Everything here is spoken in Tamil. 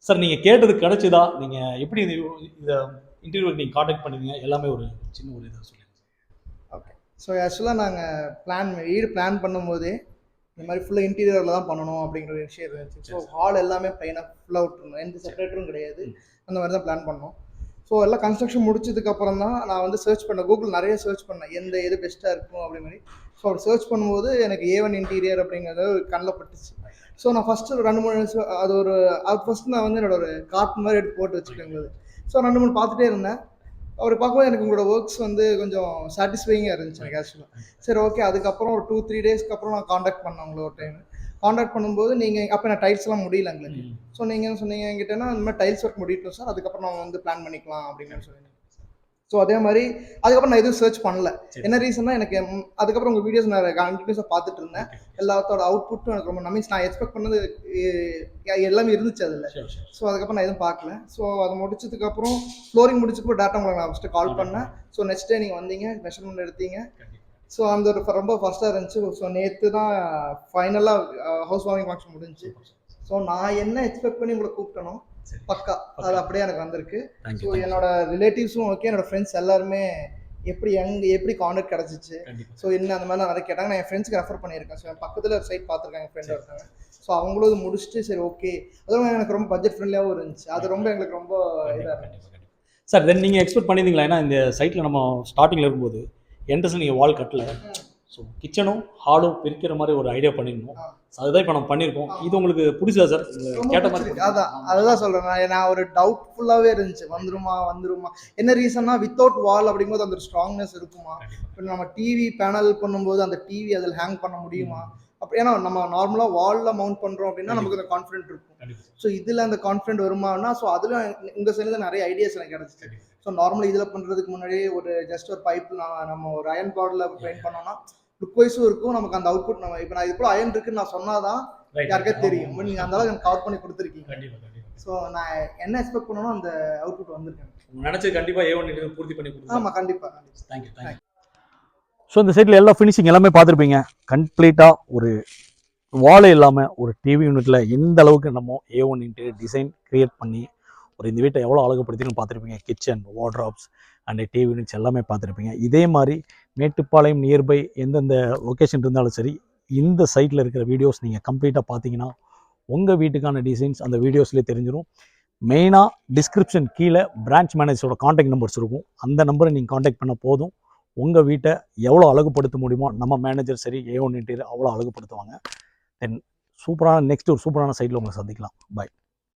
சார் நீங்கள் கேட்டது கிடைச்சதா? நீங்கள் எப்படி இந்த இன்டர்வியூ நீங்கள் காண்டாக்ட் பண்ணுவீங்க எல்லாமே ஒரு சின்ன ஒரு இதை சொல்லுங்கள். ஓகே. ஸோ ஆக்சுவலாக நாங்கள் வீடு பிளான் பண்ணும்போதே இந்த மாதிரி ஃபுல்லாக இன்டீரியரில் தான் பண்ணணும் அப்படிங்கிற ஒரு விஷயம் இருந்துச்சு. ஸோ ஹால் எல்லாமே பிளைனாக ஃபுல்லாக விட்டுருணும், எந்த செப்பரேட்டரும் கிடையாது. அந்த மாதிரி தான் பிளான் பண்ணோம். ஸோ எல்லாம் கன்ஸ்ட்ரக்ஷன் முடிச்சதுக்கப்புறம் தான் நான் வந்து சர்ச் பண்ணேன், கூகுள் நிறைய சர்ச் பண்ணேன் எந்த எது பெஸ்ட்டாக இருக்கும் அப்படி மாதிரி. ஸோ அப்படி சர்ச் பண்ணும்போது எனக்கு A1 இன்டீரியர் அப்படிங்கிறது கண்ணில் பட்டுச்சு. ஸோ நான் ஃபஸ்ட்டு 2-3 அது ஃபஸ்ட்டு நான் வந்து என்னோட ஒரு கார்ட் மாதிரி எடுத்து போட்டு வச்சுட்டேன். ஸோ 2-3 பார்த்துட்டே இருந்தேன். அவர் பார்க்கும்போது எனக்கு உங்களோட ஒர்க்ஸ் வந்து கொஞ்சம் சாட்டிஸ்ஃபைங்காக இருந்துச்சு எனக்கு ஆக்சுவலாக. சரி, ஓகே. அதுக்கப்புறம் ஒரு 2-3 டேஸ்க்கு அப்புறம் நான் காண்டாக்ட் பண்ணேன் உங்களை ஒரு டைம். காண்டாக்ட் பண்ணும்போது நீங்கள் அப்போ நான் டைல்ஸ்லாம் முடியல எங்களுக்கு. ஸோ நீங்கள் சொன்னீங்க என்கிட்டனா இந்த மாதிரி டைல்ஸ் ஒர்க் முடியட்டும் சார், அதுக்கப்புறம் நம்ம வந்து பிளான் பண்ணிக்கலாம் அப்படின்னு சொல்லியிருந்தேன். ஸோ அதே மாதிரி அதுக்கப்புறம் நான் எதுவும் சர்ச் பண்ணல. என்ன ரீசன்னா எனக்கு அதுக்கப்புறம் உங்கள் வீடியோஸ் நான் கண்டினியூஸாக பார்த்துட்டு இருந்தேன். எல்லாத்தோட அவுட்புட்டும் எனக்கு ரொம்ப மீன்ஸ் நான் எக்ஸ்பெக்ட் பண்ணது எல்லாமே இருந்துச்சு அதில். ஸோ அதுக்கப்புறம் நான் எதுவும் பார்க்கல. ஸோ அதை முடிச்சதுக்கப்புறம் ஃப்ளோரிங் முடிச்சப்போ டேட்டா உங்களுக்கு நான் ஃபஸ்ட்டு கால் பண்ணேன். ஸோ நெக்ஸ்ட் டே நீங்கள் வந்தீங்க, மெஷர்மெண்ட் எடுத்தீங்க. ஸோ அந்த ஒரு ரொம்ப ஃபஸ்ட்டாக இருந்துச்சு. ஸோ நேற்று தான் ஃபைனலாக ஹவுஸ் வார்மிங் ஃபங்க்ஷன் முடிஞ்சுச்சு. ஸோ நான் என்ன எக்ஸ்பெக்ட் பண்ணி உங்களை கூப்பிட்டனோ பக்கா அது அப்படியே எனக்கு வந்திருக்கு. ஸோ என்னோட ரிலேட்டிவ்ஸும் ஓகே, என்னோட ஃப்ரெண்ட்ஸ் எல்லாருமே எப்படி கான்டாக்ட் கிடச்சிச்சு, ஸோ என்ன அந்த மாதிரிலாம் நிறைய கேட்டாங்க. நான் என் ஃப்ரெண்ட்ஸ்க்கு ரெஃபர் பண்ணியிருக்கேன். ஸோ என் பக்கத்தில் ஒரு சைட் பார்த்துருக்காங்க, என் ஃப்ரெண்டாக இருக்காங்க. ஸோ அவங்களும் இது முடிச்சுட்டு சரி ஓகே, அதுவும் எனக்கு ரொம்ப பட்ஜெட் ஃப்ரெண்ட்லியாகவும் இருந்துச்சு. அது ரொம்ப எங்களுக்கு ரொம்ப இதாக இருந்துச்சு. சார் தென் நீங்கள் எக்ஸ்பெக்ட் பண்ணியிருந்தீங்களா? ஏன்னா இந்த சைட்டில் நம்ம ஸ்டார்டிங்கில் இருக்கும்போது என்ட்ரன்ஸ் நீங்கள் வால் கட்டல. ஸோ கிச்சனும் ஹாலும் பிரிக்கிற மாதிரி ஒரு ஐடியா பண்ணிடணும். அதுதான் இப்போ நம்ம பண்ணியிருக்கோம். இது உங்களுக்கு பிடிச்சதா சார்? கேட்ட மாதிரி அதுதான் சொல்கிறேன். நான் ஒரு டவுட்ஃபுல்லாகவே இருந்துச்சு, வந்துருமா. என்ன ரீசன்னா வித்தவுட் வால் அப்படிங்கும்போது அந்த ஒரு ஸ்ட்ராங்னஸ் இருக்குமா? இப்போ நம்ம டிவி பேனல் பண்ணும்போது அந்த டிவி அதில் ஹேங் பண்ண முடியுமா? அப்போ ஏன்னா நம்ம நார்மலாக வாலில் மவுண்ட் பண்ணுறோம் அப்படின்னா நமக்கு அந்த கான்ஃபிடென்ட் இருக்கும். ஸோ இதில் அந்த கான்ஃபிடென்ட் வருமானா? ஸோ அதில் உங்கள் சைடில் நிறைய ஐடியாஸ் எனக்கு கிடச்சிச்சு. ஸோ நார்மலாக இதில் பண்ணுறதுக்கு முன்னாடி ஜஸ்ட் ஒரு பைப் நம்ம ஒரு அயன் பாடில் பெயிண்ட் பண்ணோம்னா லுக் வைஸும் இருக்கும், நமக்கு அந்த அவுட்புட் நம்ம இப்போ நான் இது கூட அயன் இருக்குன்னு நான் சொன்னாதான் யாருக்கே தெரியும். நீங்கள் அந்த அளவுக்கு எனக்கு கவர் பண்ணி கொடுத்துருக்கீங்க. ஸோ நான் என்ன எக்ஸ்பெக்ட் பண்ணணும் அந்த அவுட்புட் வந்திருக்கேன். நினச்சது கண்டிப்பாக A1 பூர்த்தி பண்ணி கொடுத்து. ஆமாம், கண்டிப்பாக. தேங்க்யூ. ஸோ இந்த சைட்டில் எல்லா ஃபினிஷிங் எல்லாமே பார்த்துருப்பீங்க. கம்ப்ளீட்டாக ஒரு வாலே இல்லாமல் ஒரு டிவி யூனிட்டில் எந்த அளவுக்கு நம்ம A1 இன்டீரியர் டிசைன் க்ரியேட் பண்ணி ஒரு இந்த வீட்டை எவ்வளோ அழகுப்படுத்தின்னு பார்த்துருப்பீங்க. கிச்சன், வார்ட்ராப்ஸ் அண்ட் டிவி யூனிட்ஸ் எல்லாமே பார்த்துருப்பீங்க. இதே மாதிரி மேட்டுப்பாளையம் நியர்பை எந்தெந்த லொக்கேஷன் இருந்தாலும் சரி, இந்த சைட்டில் இருக்கிற வீடியோஸ் நீங்கள் கம்ப்ளீட்டாக பார்த்தீங்கன்னா உங்கள் வீட்டுக்கான டிசைன்ஸ் அந்த வீடியோஸ்லேயே தெரிஞ்சிடும். மெயினாக டிஸ்கிரிப்ஷன் கீழே பிரான்ச் மேனேஜரோட காண்டாக்ட் நம்பர்ஸ் இருக்கும். அந்த நம்பரை நீங்கள் காண்டாக்ட் பண்ண போதும், உங்கள் வீட்டை எவ்வளோ அழகுப்படுத்த முடியுமோ நம்ம மேனேஜர் சரி A1 இன்டீரியர் அவ்வளோ அழகுப்படுத்துவாங்க. தென் சூப்பரான நெக்ஸ்ட் ஒரு சூப்பரான சைட்டில் உங்களை சந்திக்கலாம். பாய்.